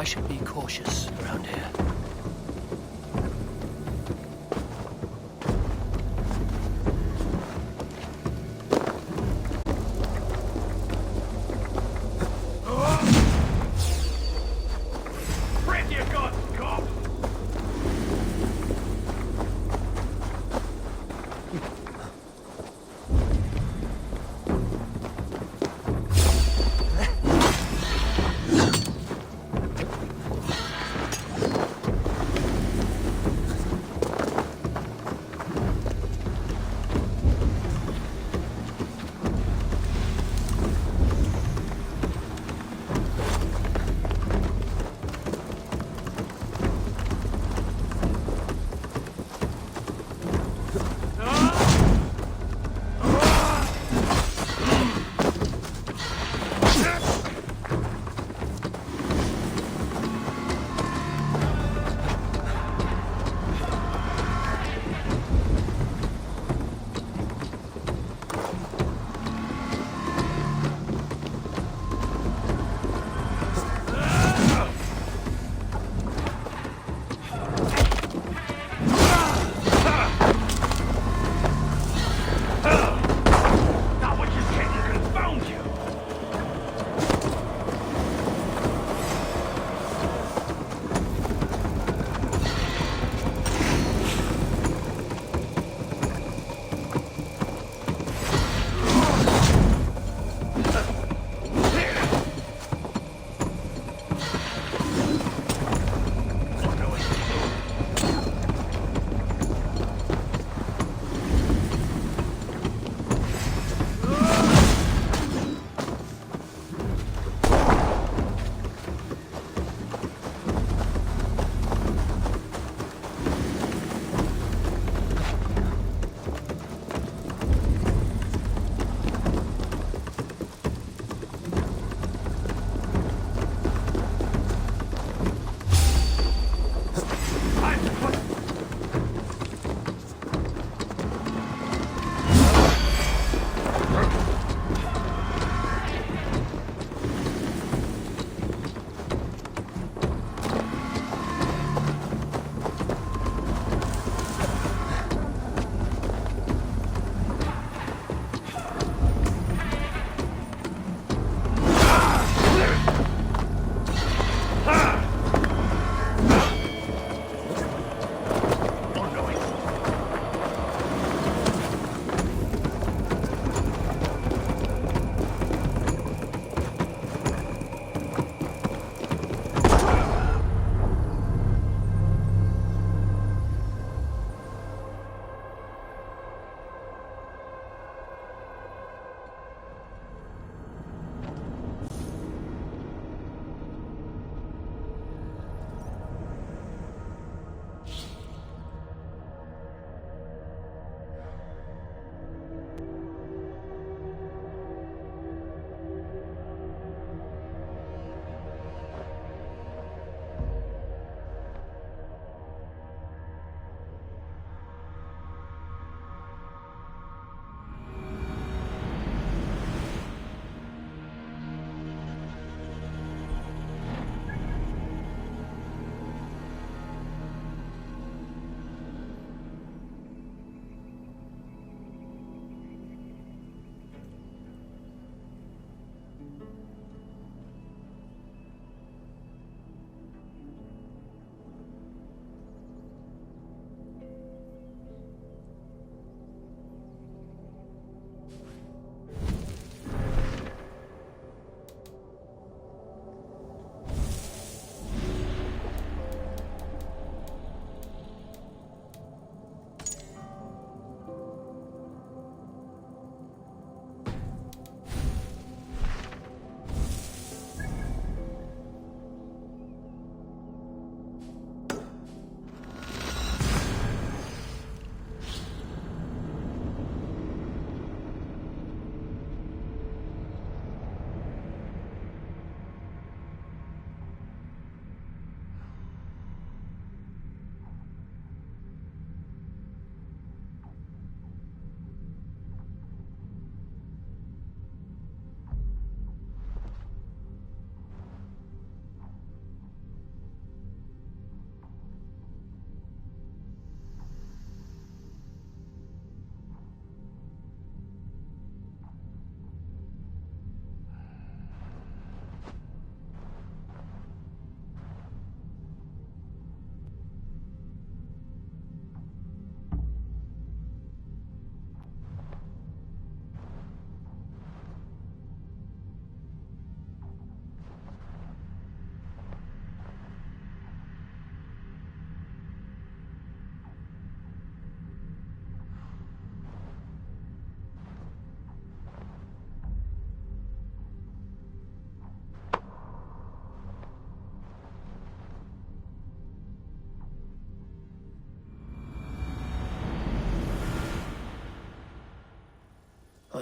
I should be cautious around here.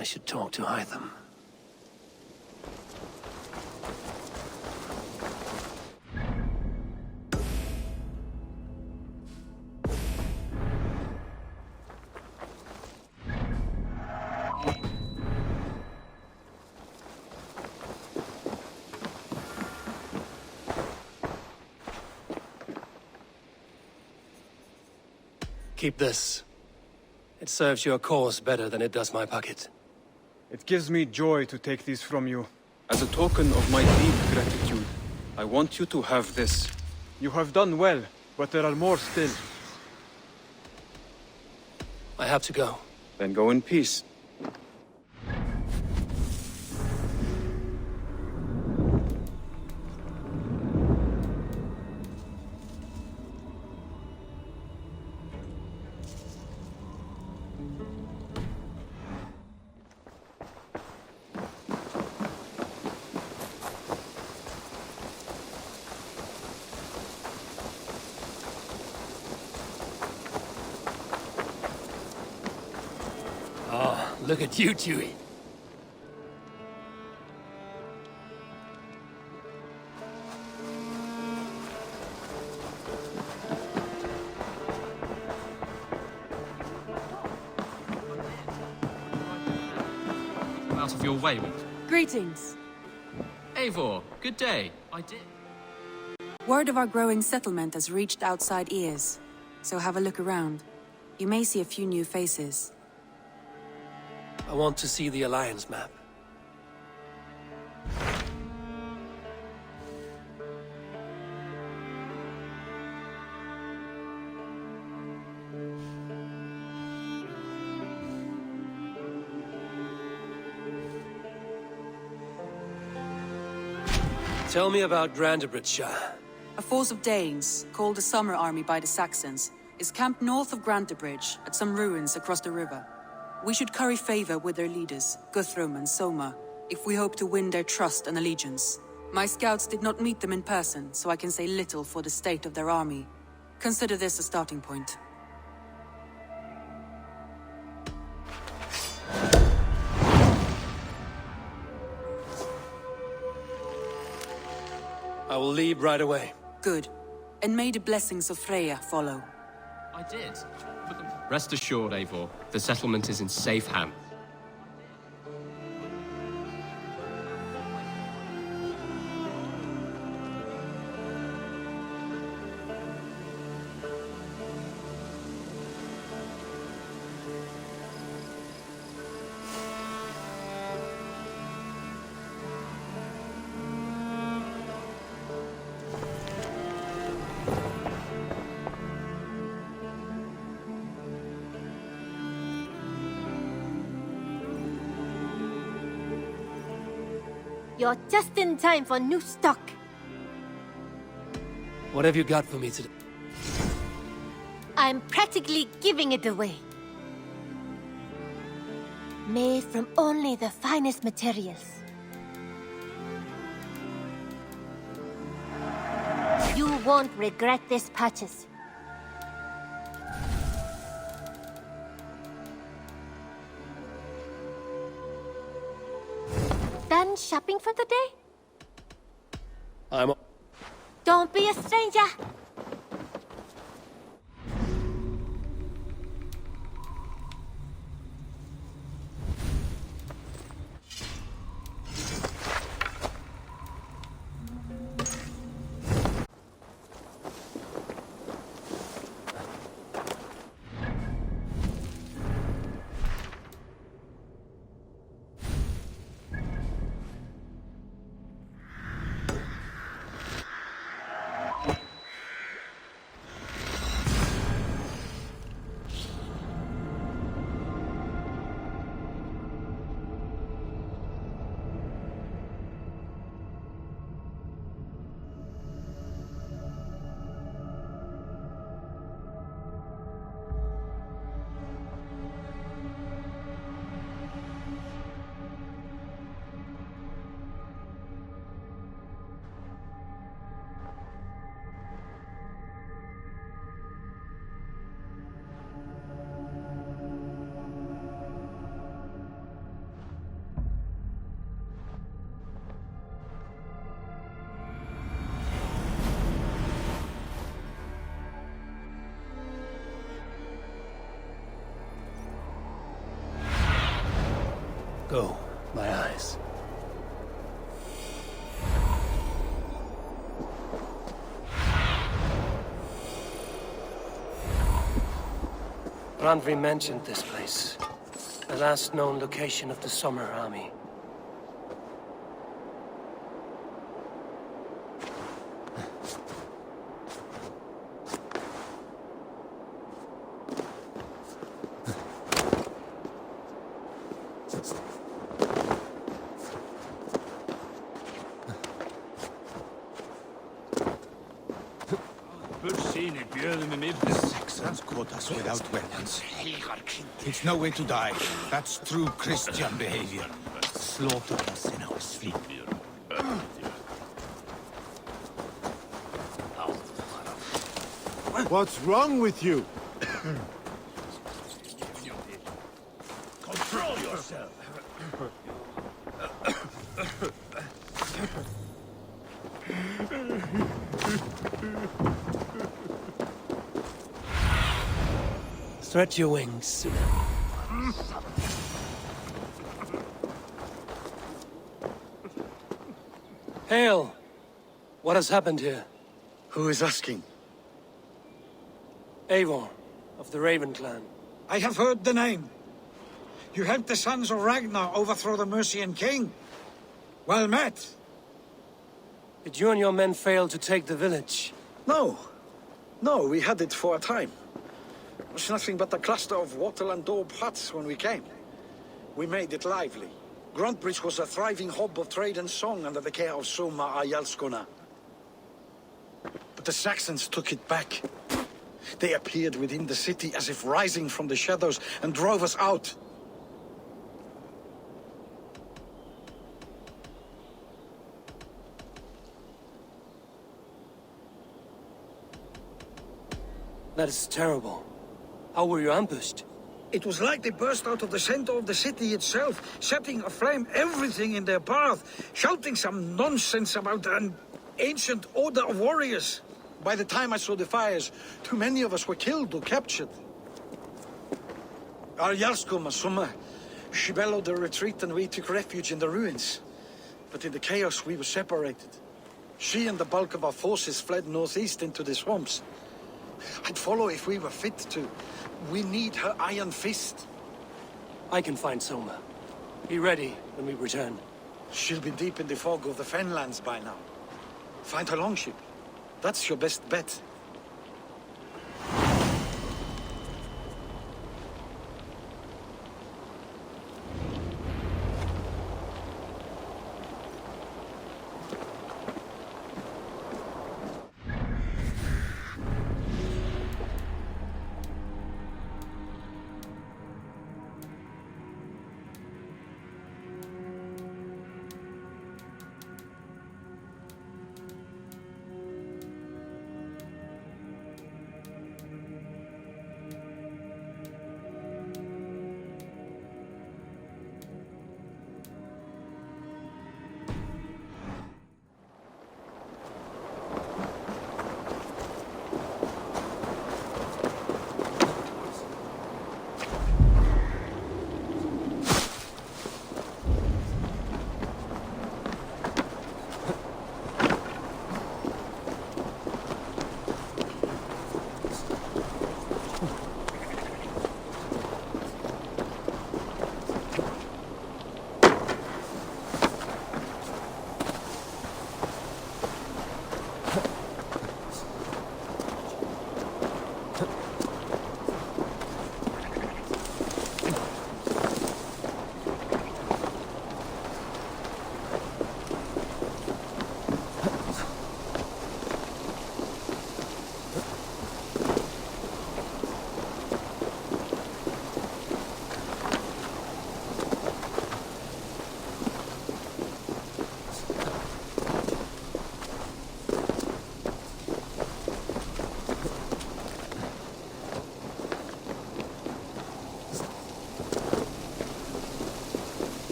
I should talk to Hytham. Keep this. It serves your cause better than it does my pocket. It gives me joy to take these from you. As a token of my deep gratitude, I want you to have this. You have done well, but there are more still. I have to go. Then go in peace. Oh, look at you, Chewie. Out of your way. Greetings. Eivor, good day. I did. Word of our growing settlement has reached outside ears, so have a look around. You may see a few new faces. I want to see the Alliance map. Tell me about Grantebridgeshire. A force of Danes, called the Summer Army by the Saxons, is camped north of Grantebridge at some ruins across the river. We should curry favor with their leaders, Guthrum and Soma, if we hope to win their trust and allegiance. My scouts did not meet them in person, so I can say little for the state of their army. Consider this a starting point. I will leave right away. Good. And may the blessings of Freya follow. I did. Rest assured, Eivor, the settlement is in safe hands. You're just in time for new stock. What have you got for me today? I'm practically giving it away. Made from only the finest materials. You won't regret this purchase. Done shopping for the day? I'm... Don't be a stranger. Go, my eyes. Randvi mentioned this place. The last known location of the Summer Army. The Saxons caught us without weapons. It's no way to die. That's true Christian behavior. Slaughtered us in our sleep. What's wrong with you? Control yourself! Stretch your wings. Hail! What has happened here? Who is asking? Eivor, of the Raven clan. I have heard the name. You helped the sons of Ragnar overthrow the Mercian king. Well met. Did you and your men fail to take the village? No. No, we had it for a time. It was nothing but a cluster of wattle and daub huts when we came. We made it lively. Gruntbridge was a thriving hub of trade and song under the care of Soma Ayalskona. But the Saxons took it back. They appeared within the city as if rising from the shadows and drove us out. That is terrible. How were you ambushed? It was like they burst out of the center of the city itself, setting aflame everything in their path, shouting some nonsense about an ancient order of warriors. By the time I saw the fires, too many of us were killed or captured. Our Jarsko Masuma, she bellowed a retreat and we took refuge in the ruins. But in the chaos we were separated. She and the bulk of our forces fled northeast into the swamps. I'd follow if we were fit to. We need her iron fist. I can find Soma. Be ready when we return. She'll be deep in the fog of the Fenlands by now. Find her longship. That's your best bet.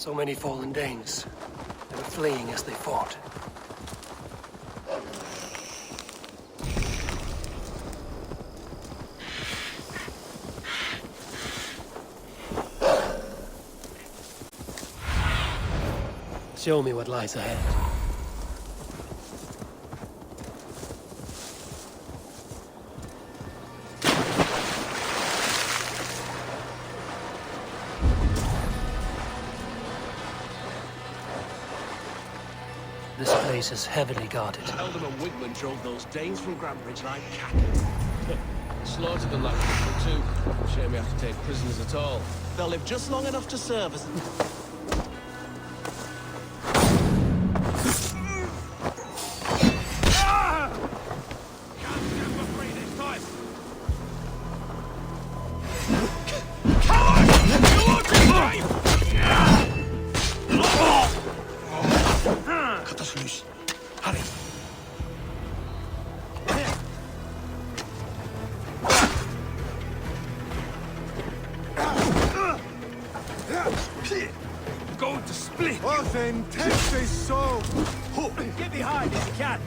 So many fallen Danes. They were fleeing as they fought. Show me what lies ahead. This place is heavily guarded. Eldon and Wigman drove those Danes from Grantebridge like cattle. Slaughtered the last people too. Shame we have to take prisoners at all. They'll live just long enough to serve us. Cut us loose. Hurry. Going to split! Oh, then take this soul! Get behind if you can!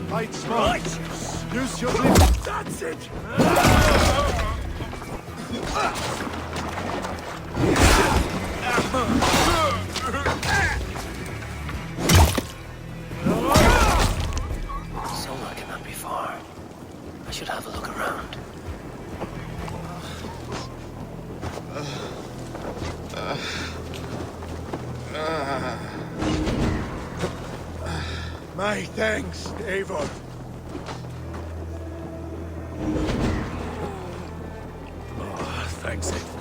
Fight smart. Use your lips. That's it! Soma cannot be far. I should have a look around. My thanks, Eivor. Thanks, Eivor.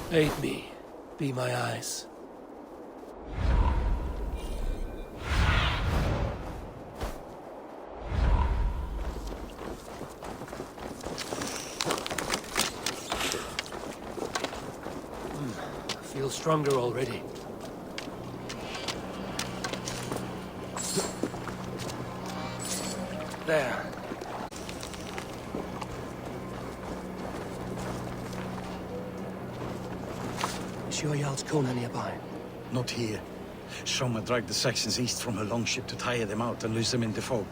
Aid me. Be my eyes. I feel stronger already. There. Is your Jarl's Kona nearby? Not here. Soma dragged the Saxons east from her longship to tire them out and lose them in the fog.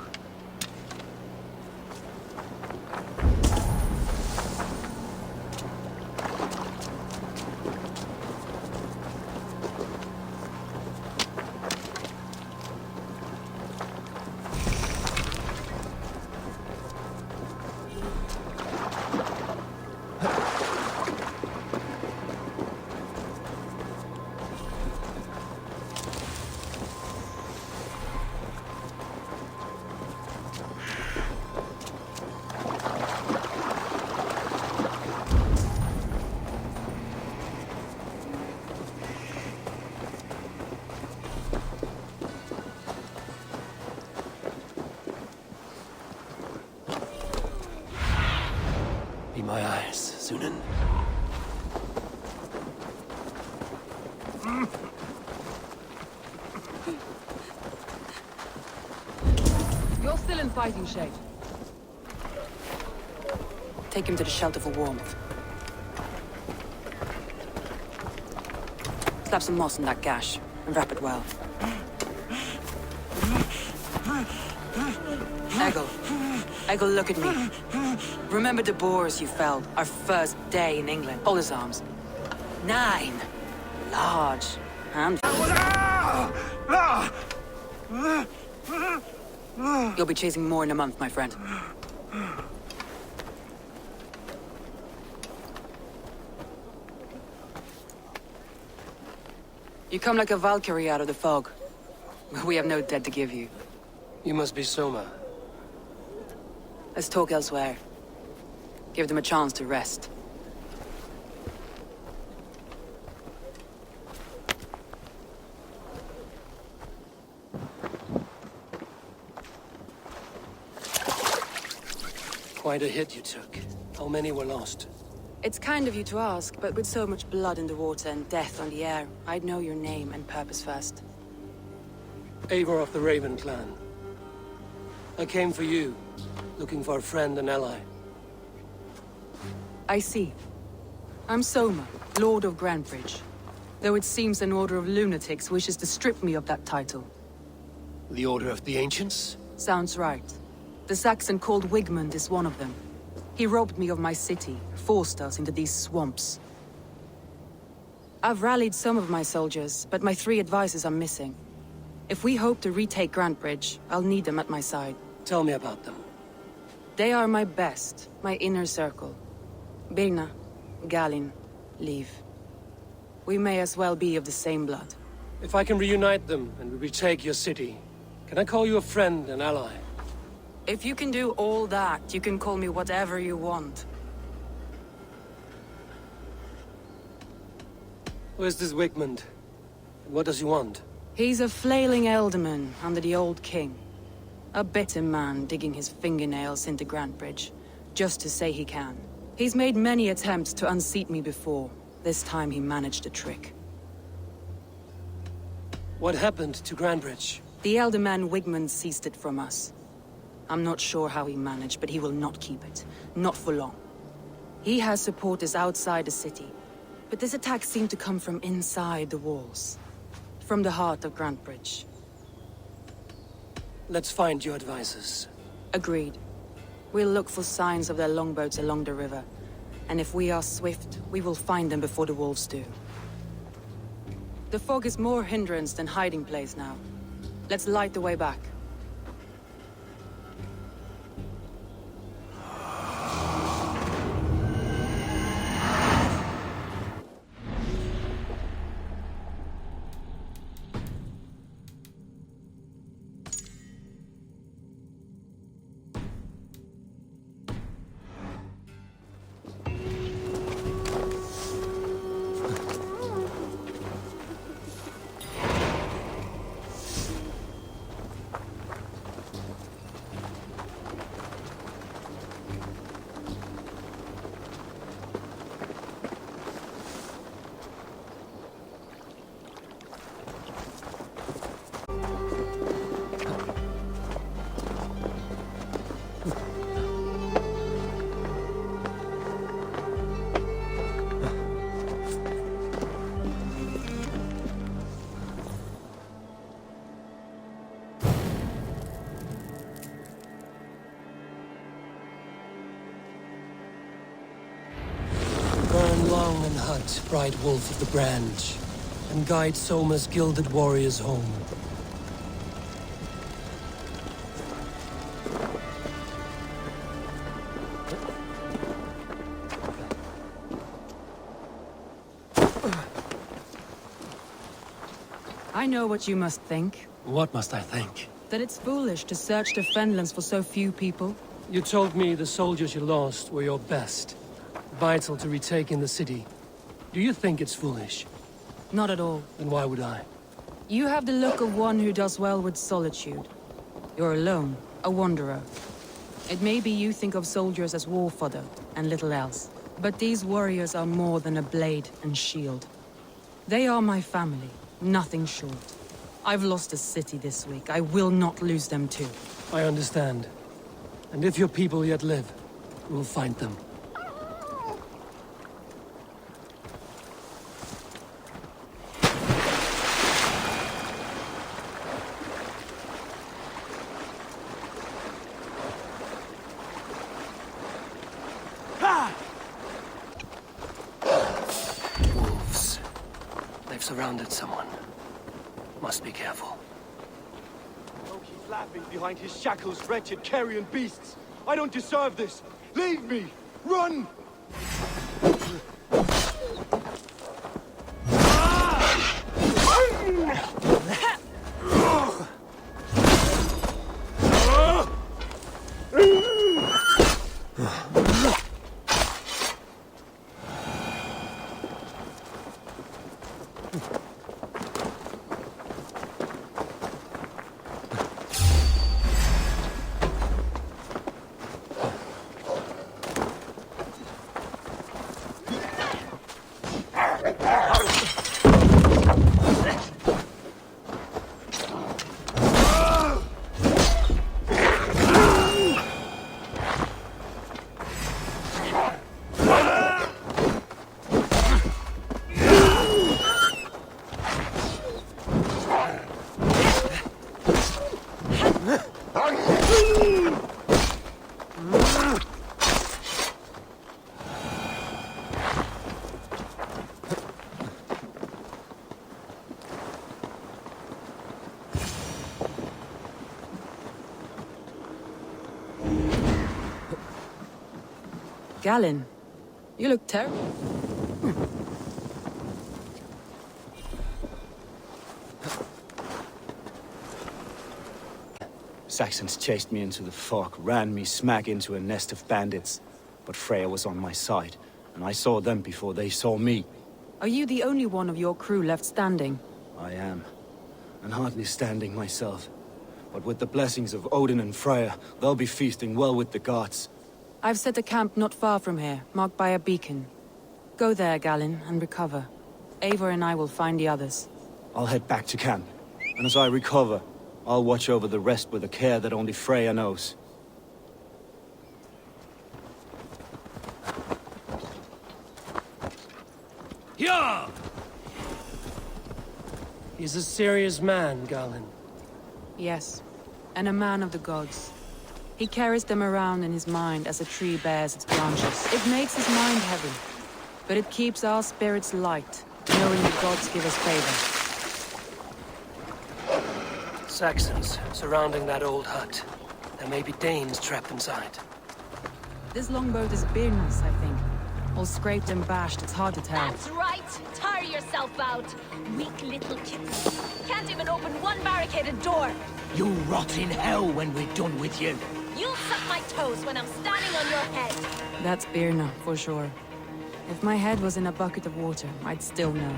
Be my eyes, Sunan. You're still in fighting shape. Take him to the shelter for warmth. Slap some moss in that gash and wrap it well. Eggle, look at me. Remember the boars you felled, our first day in England? Hold his arms. 9. Large. And... You'll be chasing more in a month, my friend. You come like a Valkyrie out of the fog. We have no dead to give you. You must be Soma. Let's talk elsewhere. Give them a chance to rest. Quite a hit you took. How many were lost? It's kind of you to ask, but with so much blood in the water and death on the air, I'd know your name and purpose first. Eivor of the Raven clan. I came for you, looking for a friend and ally. I see. I'm Soma, Lord of Grantebridge. Though it seems an order of lunatics wishes to strip me of that title. The Order of the Ancients? Sounds right. The Saxon called Wigmund is one of them. He robbed me of my city, forced us into these swamps. I've rallied some of my soldiers, but my 3 advisors are missing. If we hope to retake Grantebridge, I'll need them at my side. Tell me about them. They are my best, my inner circle. Birna, Galin, Liv. We may as well be of the same blood. If I can reunite them and we retake your city, can I call you a friend and ally? If you can do all that, you can call me whatever you want. Where's this Wigmund? And what does he want? He's a flailing elderman under the old king. A bitter man digging his fingernails into Grantebridge, just to say he can. He's made many attempts to unseat me before. This time he managed a trick. What happened to Grantebridge? The elderman Wigmund seized it from us. I'm not sure how he managed, but he will not keep it. Not for long. He has supporters outside the city, but this attack seemed to come from inside the walls. From the heart of Grantebridge. Let's find your advisors. Agreed. We'll look for signs of their longboats along the river. And if we are swift, we will find them before the wolves do. The fog is more hindrance than hiding place now. Let's light the way back. Burn long and hut, bright wolf of the branch, and guide Soma's gilded warriors home. I know what you must think. What must I think? That it's foolish to search the Fenlands for so few people. You told me the soldiers you lost were your best. Vital to retaking the city. Do you think it's foolish? Not at all. Then why would I? You have the look of one who does well with solitude. You're alone, a wanderer. It may be you think of soldiers as war fodder, and little else. But these warriors are more than a blade and shield. They are my family, nothing short. I've lost a city this week. I will not lose them too. I understand. And if your people yet live, we'll find them. surrounded someone. Must be careful. He's laughing behind his shackles, wretched carrion beasts. I don't deserve this. Leave me. Run! Galen, you look terrible. Saxons chased me into the fog, ran me smack into a nest of bandits. But Freya was on my side, and I saw them before they saw me. Are you the only one of your crew left standing? I am, and hardly standing myself. But with the blessings of Odin and Freya, they'll be feasting well with the gods. I've set a camp not far from here, marked by a beacon. Go there, Galen, and recover. Eivor and I will find the others. I'll head back to camp, and as I recover, I'll watch over the rest with a care that only Freya knows. Yeah! He's a serious man, Galen. Yes, and a man of the gods. He carries them around in his mind as a tree bears its branches. It makes his mind heavy, but it keeps our spirits light, knowing the gods give us favor. Saxons surrounding that old hut. There may be Danes trapped inside. This longboat is Birna's, I think. All scraped and bashed, it's hard to tell. That's right! Tire yourself out! Weak little kids. Can't even open one barricaded door! You'll rot in hell when we're done with you. You'll suck my toes when I'm standing on your head! That's Birna, for sure. If my head was in a bucket of water, I'd still know.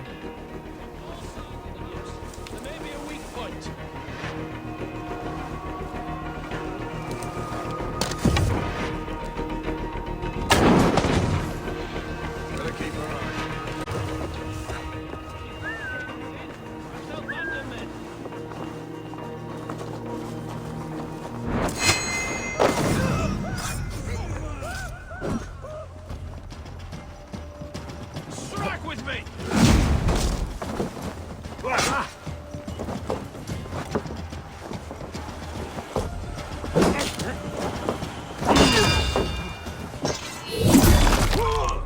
There may be a weak point. Better keep her on. Strike with me!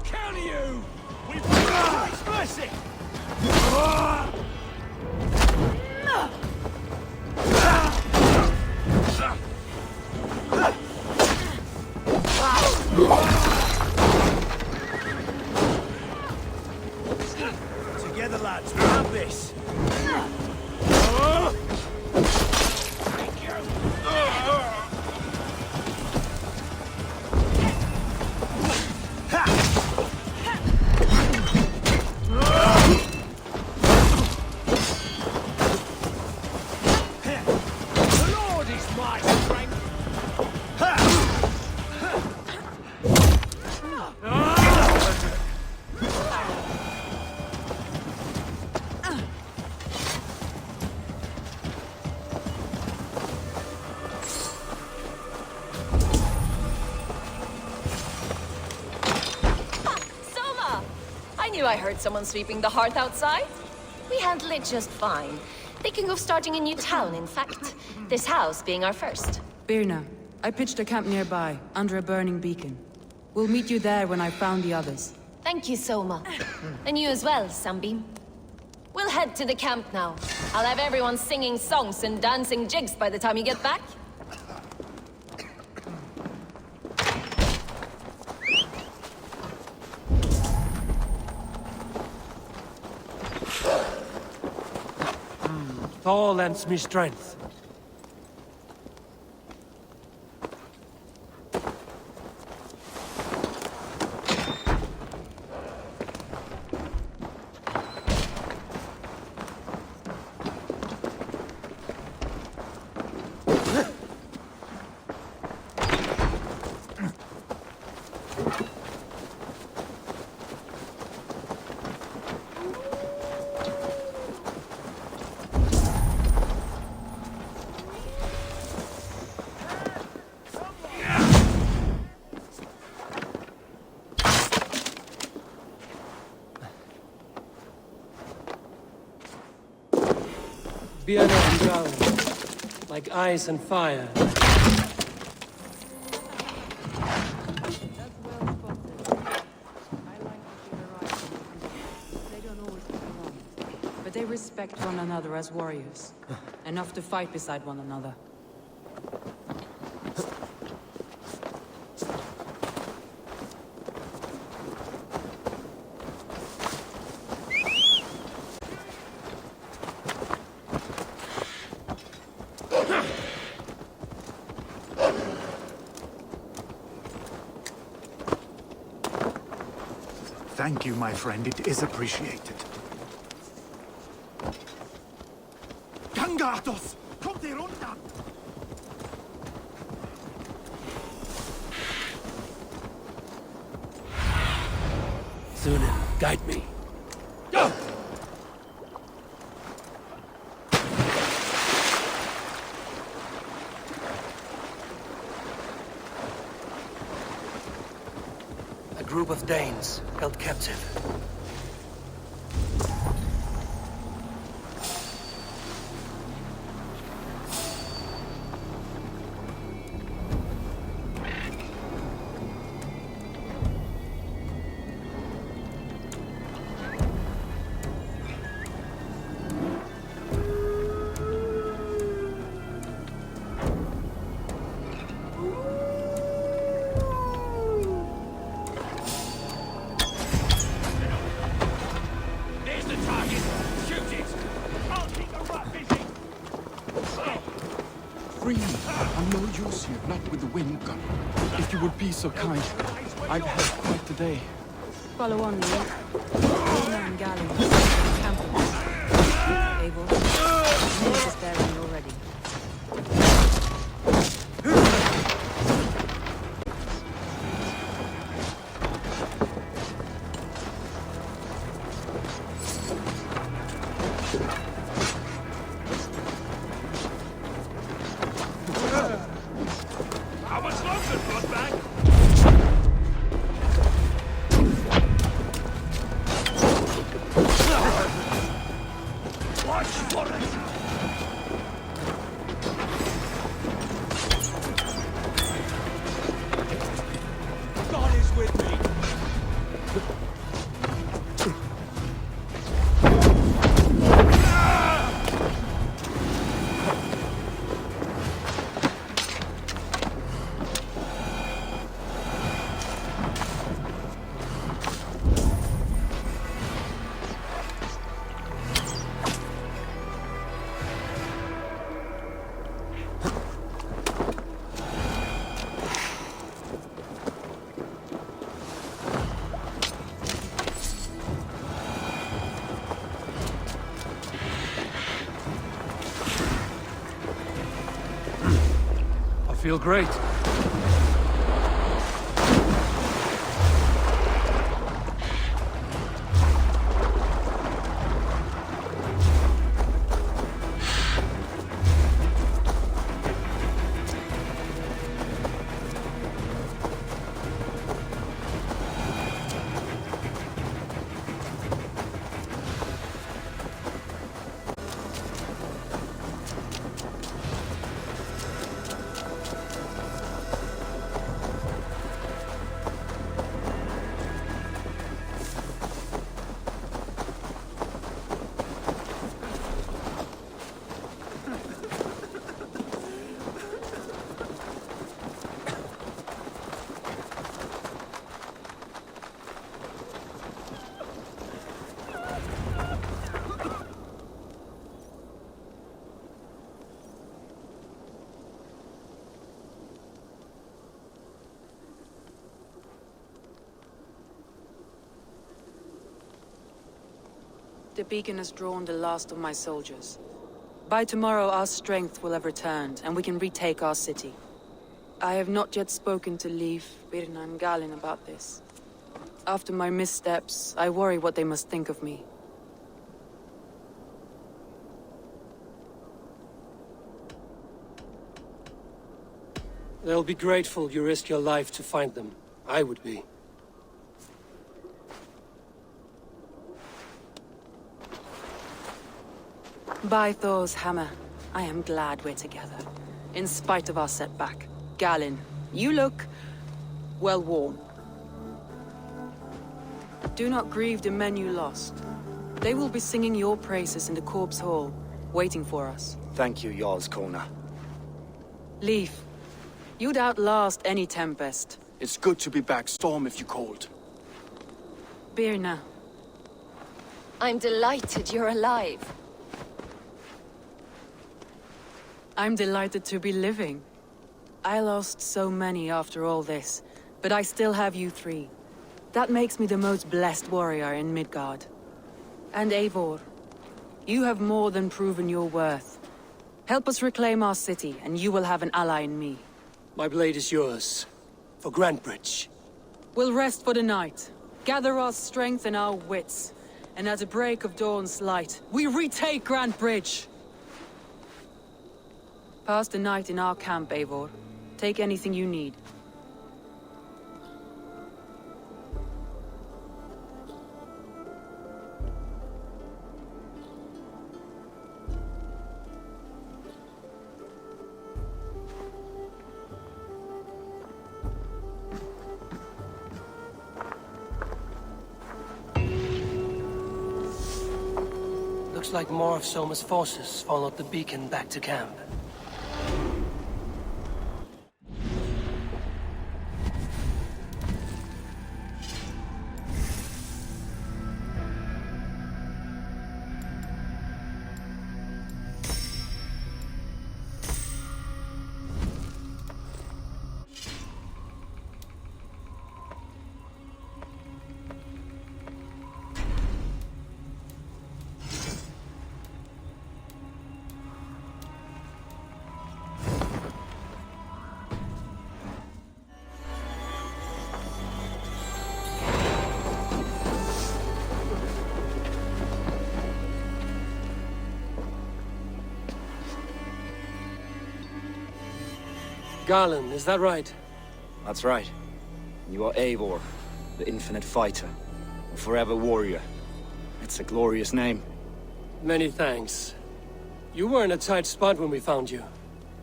Counter you! We've got mercy! Together, lads, we have this. The Lord is my strength! Soma! I knew I heard someone sweeping the hearth outside. We handle it just fine. Thinking of starting a new town, in fact. This house being our first. Birna, I pitched a camp nearby, under a burning beacon. We'll meet you there when I've found the others. Thank you, Soma. And you as well, Sunbeam. We'll head to the camp now. I'll have everyone singing songs and dancing jigs by the time you get back. Thor lends me strength. Björn and ground, like ice and fire. That's well spotted. I like that you arrived. They don't always get along. But they respect one another as warriors. Enough to fight beside one another. Thank you, my friend. It is appreciated. Gangatos! Kommt ihr runter! Sunan, guide me. Go! A group of Danes held captive. I'm no use here, not with the wind gun. If you would be so kind, I've had quite the day. Follow on, Lee. Rona and Galley. Camp. Abel. News is there when you're ready. How much longer, Bloodbag? Watch for it! God is with me! I feel great. The beacon has drawn the last of my soldiers. By tomorrow, our strength will have returned, and we can retake our city. I have not yet spoken to Leif, Birna, and Galin about this. After my missteps, I worry what they must think of me. They'll be grateful you risked your life to find them. I would be. By Thor's hammer, I am glad we're together. In spite of our setback. Galin, you look... well worn. Do not grieve the men you lost. They will be singing your praises in the Corpse Hall, waiting for us. Thank you, Jarl's Kona. Leif, you'd outlast any tempest. It's good to be back, storm if you cold. Birna. I'm delighted you're alive. I'm delighted to be living. I lost so many after all this, but I still have you three. That makes me the most blessed warrior in Midgard. And Eivor, you have more than proven your worth. Help us reclaim our city, and you will have an ally in me. My blade is yours. For Grantebridge. We'll rest for the night, gather our strength and our wits, and at the break of dawn's light, we retake Grantebridge! Pass the night in our camp, Eivor. Take anything you need. Looks like more of Soma's forces followed the beacon back to camp. Garland, is that right? That's right. You are Eivor, the infinite fighter, a forever warrior. It's a glorious name. Many thanks. You were in a tight spot when we found you.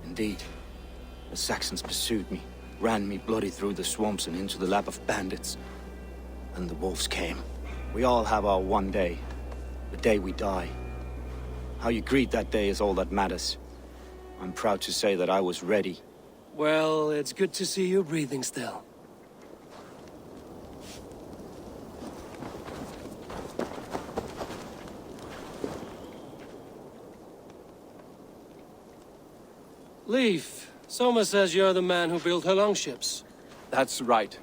Indeed. The Saxons pursued me, ran me bloody through the swamps and into the lap of bandits. And the wolves came. We all have our one day, the day we die. How you greet that day is all that matters. I'm proud to say that I was ready. Well, it's good to see you breathing still. Leif, Soma says you're the man who built her longships. That's right.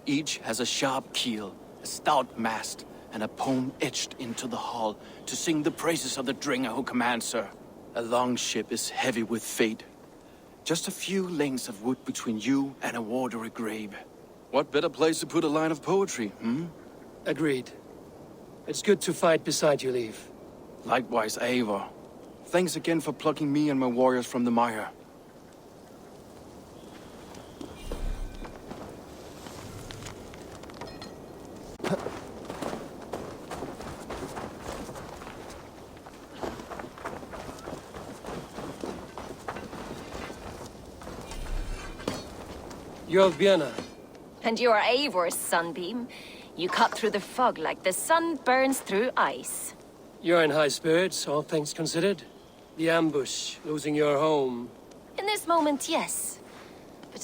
Each has a sharp keel, a stout mast, and a poem etched into the hull to sing the praises of the Dringer who commands her. A longship is heavy with fate. Just a few lengths of wood between you and a watery grave. What better place to put a line of poetry, hmm? Agreed. It's good to fight beside you, Leif. Likewise, Eivor. Thanks again for plucking me and my warriors from the mire. You're Vienna. And you're Eivor's sunbeam. You cut through the fog like the sun burns through ice. You're in high spirits, all things considered. The ambush, losing your home. In this moment, yes. But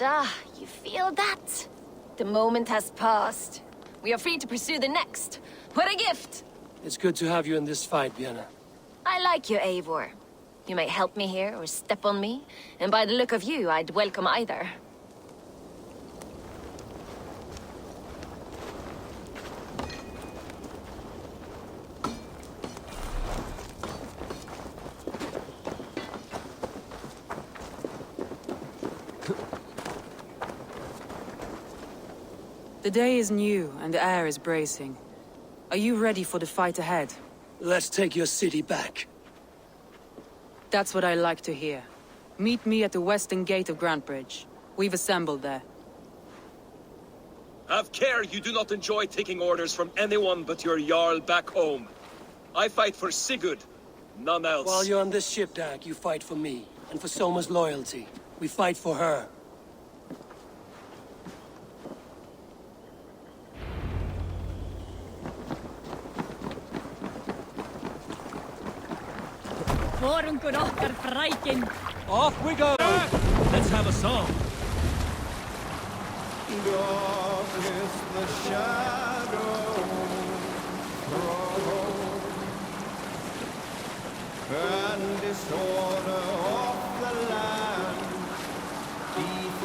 you feel that? The moment has passed. We are free to pursue the next. What a gift! It's good to have you in this fight, Vienna. I like you, Eivor. You may help me here or step on me, and by the look of you, I'd welcome either. The day is new, and the air is bracing. Are you ready for the fight ahead? Let's take your city back. That's what I like to hear. Meet me at the western gate of Grantebridge. We've assembled there. Have care you do not enjoy taking orders from anyone but your Jarl back home. I fight for Sigurd, none else. While you're on this ship, Dag, you fight for me, and for Soma's loyalty. We fight for her. Off we go! Let's have a song. Dark is the shadow and disorder of the land.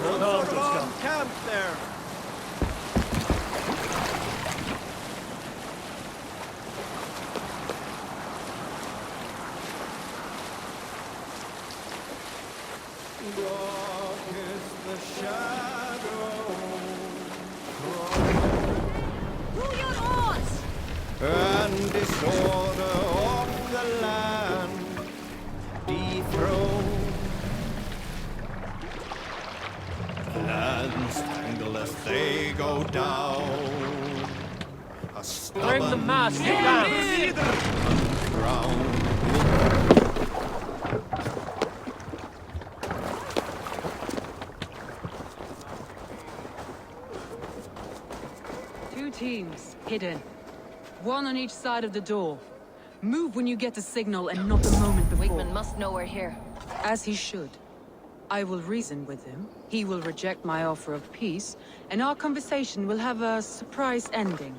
Hold on, good Scott. Camp there. Dark is the shadow and disorder of the land dethroned. Lands tangle as they go down. A Bring the mask down! ground. Two teams, hidden. One on each side of the door. Move when you get the signal and not a moment before. Wigman must know we're here. As he should. I will reason with him. He will reject my offer of peace, and our conversation will have a surprise ending.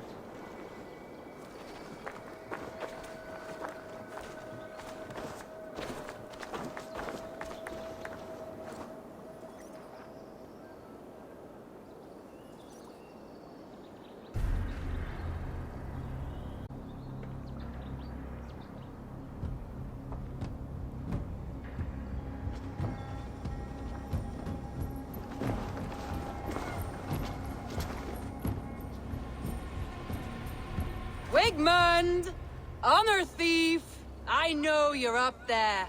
Wigmund! Honor thief! I know you're up there.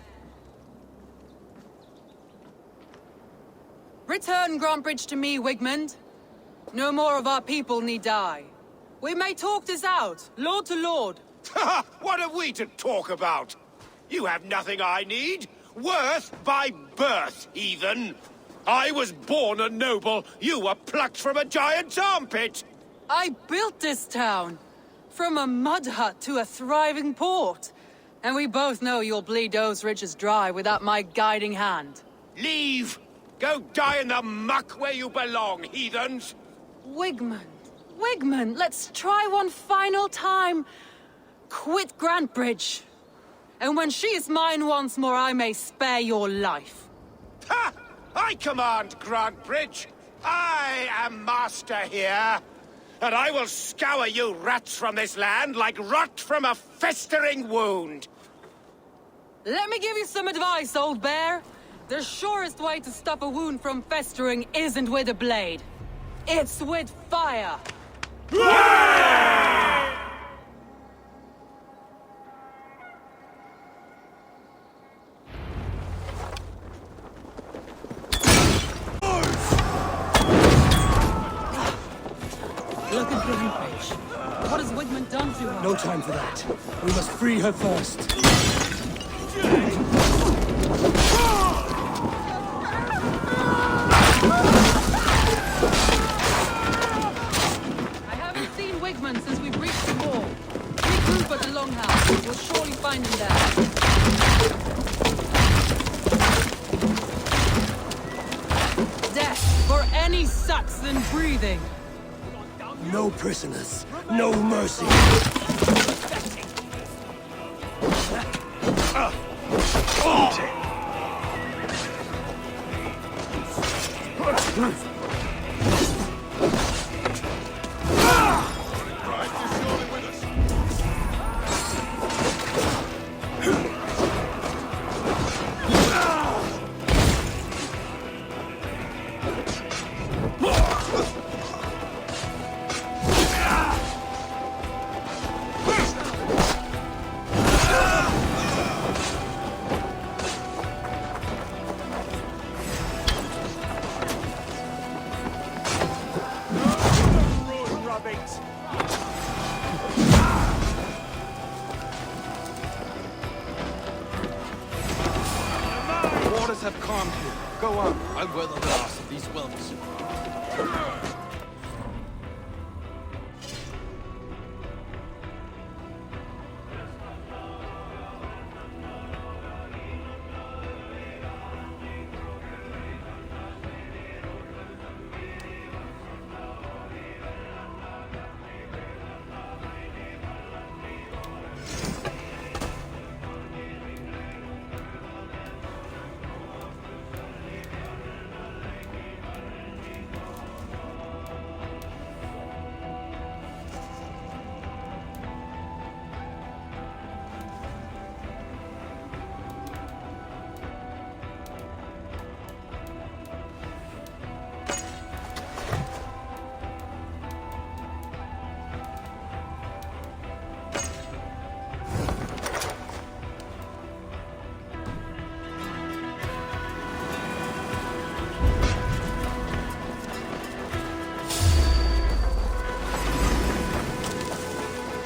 Return Grantebridge to me, Wigmund. No more of our people need die. We may talk this out, lord to lord. What are we to talk about? You have nothing I need. Worth by birth, heathen. I was born a noble. You were plucked from a giant's armpit. I built this town. From a mud hut to a thriving port. And we both know you'll bleed those riches dry without my guiding hand. Leave! Go die in the muck where you belong, heathens! Wigmund, Wigmund, let's try one final time. Quit Grantebridge. And when she is mine once more, I may spare your life. Ha! I command Grantebridge. I am master here. And I will scour you rats from this land like rot from a festering wound. Let me give you some advice, old bear. The surest way to stop a wound from festering isn't with a blade. It's with fire. Look at Grantebridge. What has Wigmund done to her? No time for that. We must free her first. I haven't seen Wigmund since we breached the wall. Regroup at the Longhouse. We'll surely find him there. Death for any Saxon breathing. No prisoners, no mercy. Others have calmed you. Go on. I'll weather the last of these whelps.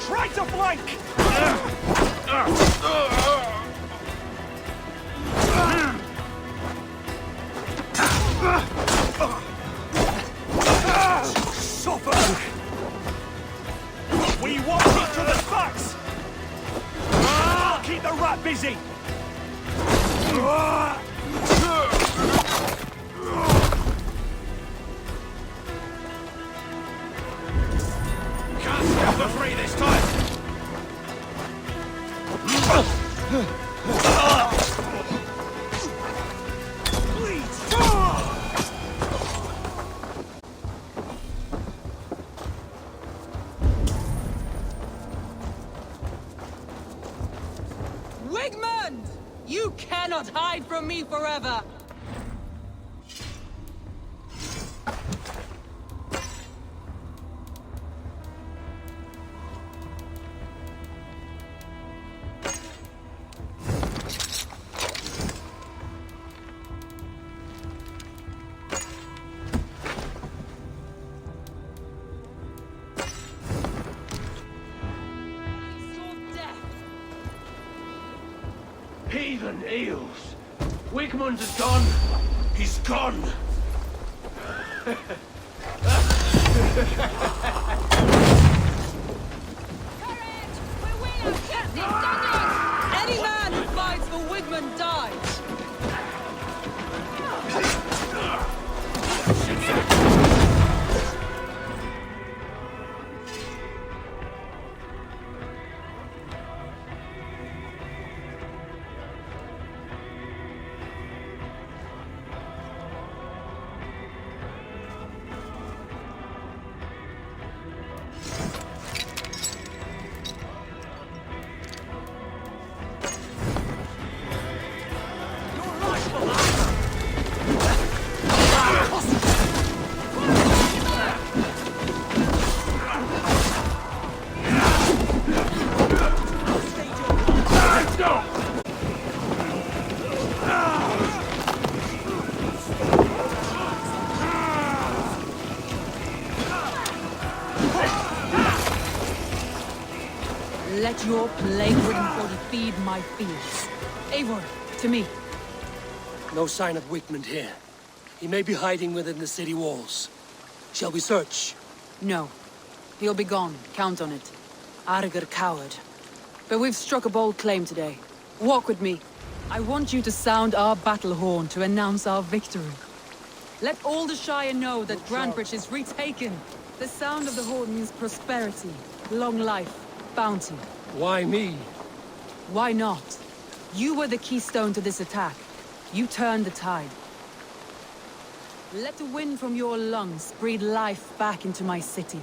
Try to flank! Suffer! We want each other's backs! Keep the rat busy! Can't stop the free this time! Wigmund! You cannot hide from me forever! Heathen eels! Wigmund is gone! He's gone! Any man who fights for Wigmund dies! Let your plague-ridden body feed my fears. Eivor, to me. No sign of Wigmund here. He may be hiding within the city walls. Shall we search? No. He'll be gone. Count on it. Arger coward. But we've struck a bold claim today. Walk with me. I want you to sound our battle horn to announce our victory. Let all the Shire know that Grantebridge is retaken. The sound of the horn means prosperity, long life, bounty. Why me? Why not? You were the keystone to this attack. You turned the tide. Let the wind from your lungs breathe life back into my city.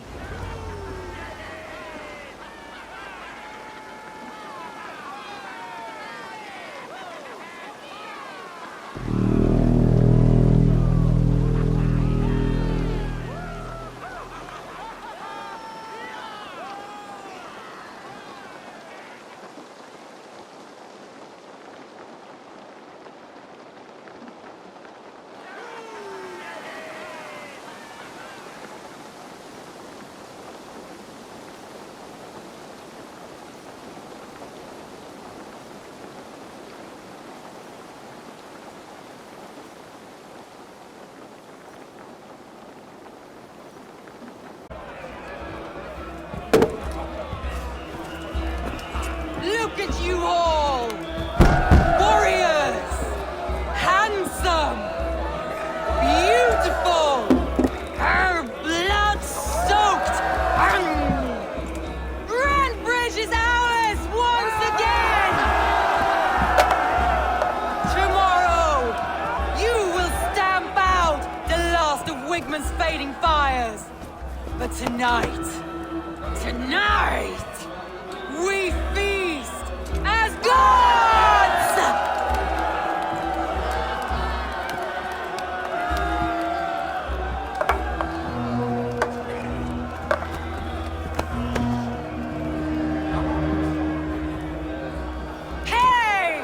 at you all! Warriors! Handsome! Beautiful! Blood-soaked! Grantbridge is ours once again! Tomorrow, you will stamp out the last of Wigman's fading fires. But tonight, we feast as gods! Hey!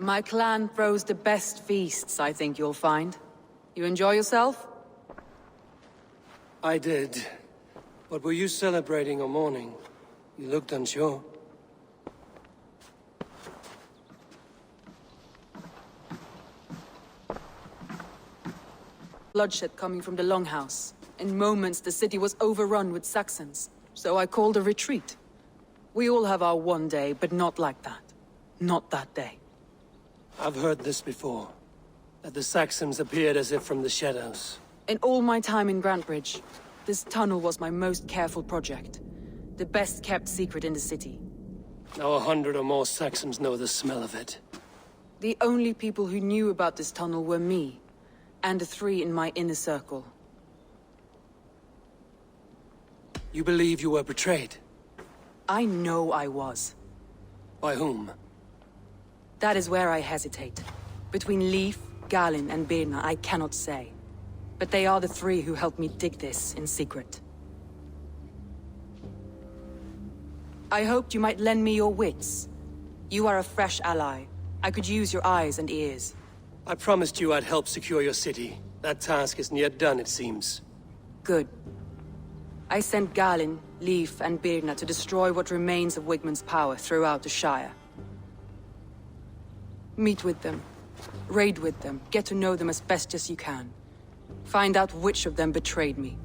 My clan throws the best feasts, I think you'll find. You enjoy yourself? I did. But were you celebrating or mourning? You looked unsure. Bloodshed coming from the Longhouse. In moments, the city was overrun with Saxons. So I called a retreat. We all have our one day, but not like that. Not that day. I've heard this before. That the Saxons appeared as if from the shadows. In all my time in Grantbridge, this tunnel was my most careful project. The best kept secret in the city. Now 100 or more Saxons know the smell of it. The only people who knew about this tunnel were me, and the 3 in my inner circle. You believe you were betrayed? I know I was. By whom? That is where I hesitate. Between Leif, Galin, and Birna, I cannot say. But they are the 3 who helped me dig this in secret. I hoped you might lend me your wits. You are a fresh ally. I could use your eyes and ears. I promised you I'd help secure your city. That task isn't yet done, it seems. Good. I sent Galin, Leif, and Birna to destroy what remains of Wigman's power throughout the Shire. Meet with them. Raid with them. Get to know them as best as you can. Find out which of them betrayed me.